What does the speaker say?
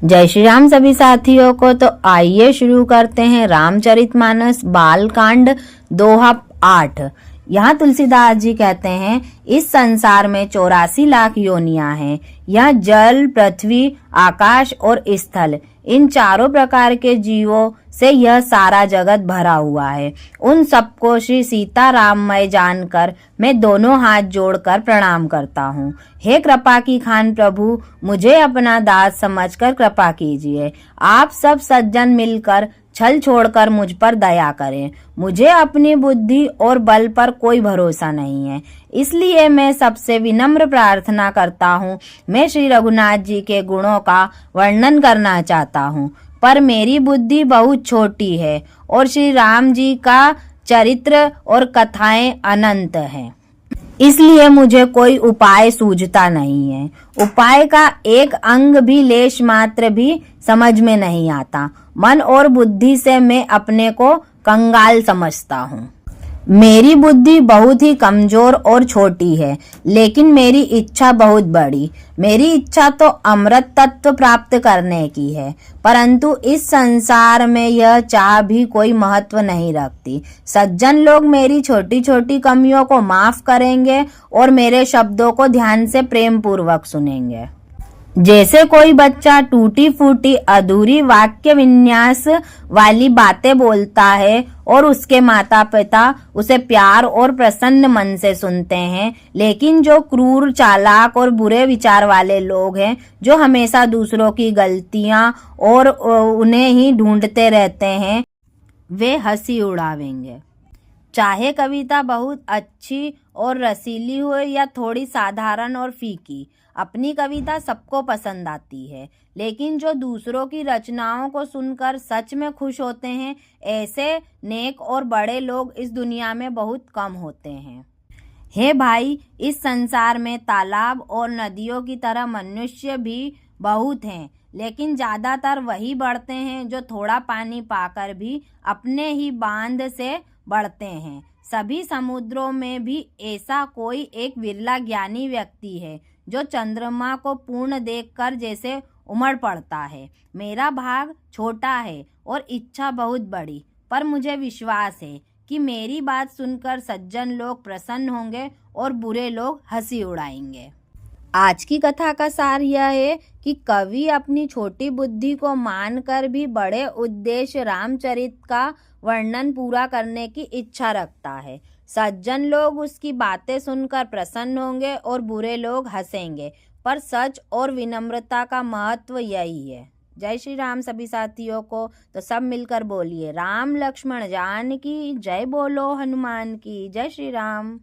जय श्री राम सभी साथियों को। तो आइए शुरू करते हैं रामचरितमानस बालकांड दोहा 8। यहाँ तुलसीदास जी कहते हैं, इस संसार में 84 लाख योनियां हैं। यह जल, पृथ्वी, आकाश और स्थल, इन चारों प्रकार के जीवों से यह सारा जगत भरा हुआ है। उन सबको श्री सीताराममय जानकर मैं दोनों हाथ जोड़कर प्रणाम करता हूँ। हे कृपा की खान प्रभु, मुझे अपना दास समझकर कृपा कीजिए। आप सब सज्जन मिलकर छल छोड़कर मुझ पर दया करें। मुझे अपनी बुद्धि और बल पर कोई भरोसा नहीं है, इसलिए मैं सबसे विनम्र प्रार्थना करता हूँ। मैं श्री रघुनाथ जी के गुणों का वर्णन करना चाहता हूँ, पर मेरी बुद्धि बहुत छोटी है और श्री राम जी का चरित्र और कथाएं अनंत हैं, इसलिए मुझे कोई उपाय सूझता नहीं है। उपाय का एक अंग भी लेश मात्र भी समझ में नहीं आता। मन और बुद्धि से मैं अपने को कंगाल समझता हूँ। मेरी बुद्धि बहुत ही कमजोर और छोटी है, लेकिन मेरी इच्छा बहुत बड़ी। मेरी इच्छा तो अमृत तत्व प्राप्त करने की है, परंतु इस संसार में यह चाह भी कोई महत्व नहीं रखती। सज्जन लोग मेरी छोटी छोटी कमियों को माफ करेंगे और मेरे शब्दों को ध्यान से प्रेम पूर्वक सुनेंगे। जैसे कोई बच्चा टूटी फूटी अधूरी वाक्य विन्यास वाली बातें बोलता है और उसके माता पिता उसे प्यार और प्रसन्न मन से सुनते हैं, लेकिन जो क्रूर, चालाक और बुरे विचार वाले लोग हैं, जो हमेशा दूसरों की गलतियां और उन्हें ही ढूंढते रहते हैं, वे हंसी उड़ावेंगे। चाहे कविता बहुत अच्छी और रसीली हो या थोड़ी साधारण और फीकी, अपनी कविता सबको पसंद आती है। लेकिन जो दूसरों की रचनाओं को सुनकर सच में खुश होते हैं, ऐसे नेक और बड़े लोग इस दुनिया में बहुत कम होते हैं। हे भाई, इस संसार में तालाब और नदियों की तरह मनुष्य भी बहुत हैं, लेकिन ज्यादातर वही बढ़ते हैं जो थोड़ा पानी पाकर भी अपने ही बांध से बढ़ते हैं। सभी समुद्रों में भी ऐसा कोई एक विरला ज्ञानी व्यक्ति है जो चंद्रमा को पूर्ण देखकर जैसे उमड़ पड़ता है। मेरा भाग छोटा है और इच्छा बहुत बड़ी, पर मुझे विश्वास है कि मेरी बात सुनकर सज्जन लोग प्रसन्न होंगे और बुरे लोग हंसी उड़ाएंगे। आज की कथा का सार यह है कि कवि अपनी छोटी बुद्धि को मानकर भी बड़े उद्देश्य रामचरित का वर्णन पूरा करने की इच्छा रखता है। सज्जन लोग उसकी बातें सुनकर प्रसन्न होंगे और बुरे लोग हंसेंगे, पर सच और विनम्रता का महत्व यही है। जय श्री राम सभी साथियों को। तो सब मिलकर बोलिए, राम लक्ष्मण जानकी जय, बोलो हनुमान की जय। श्री राम।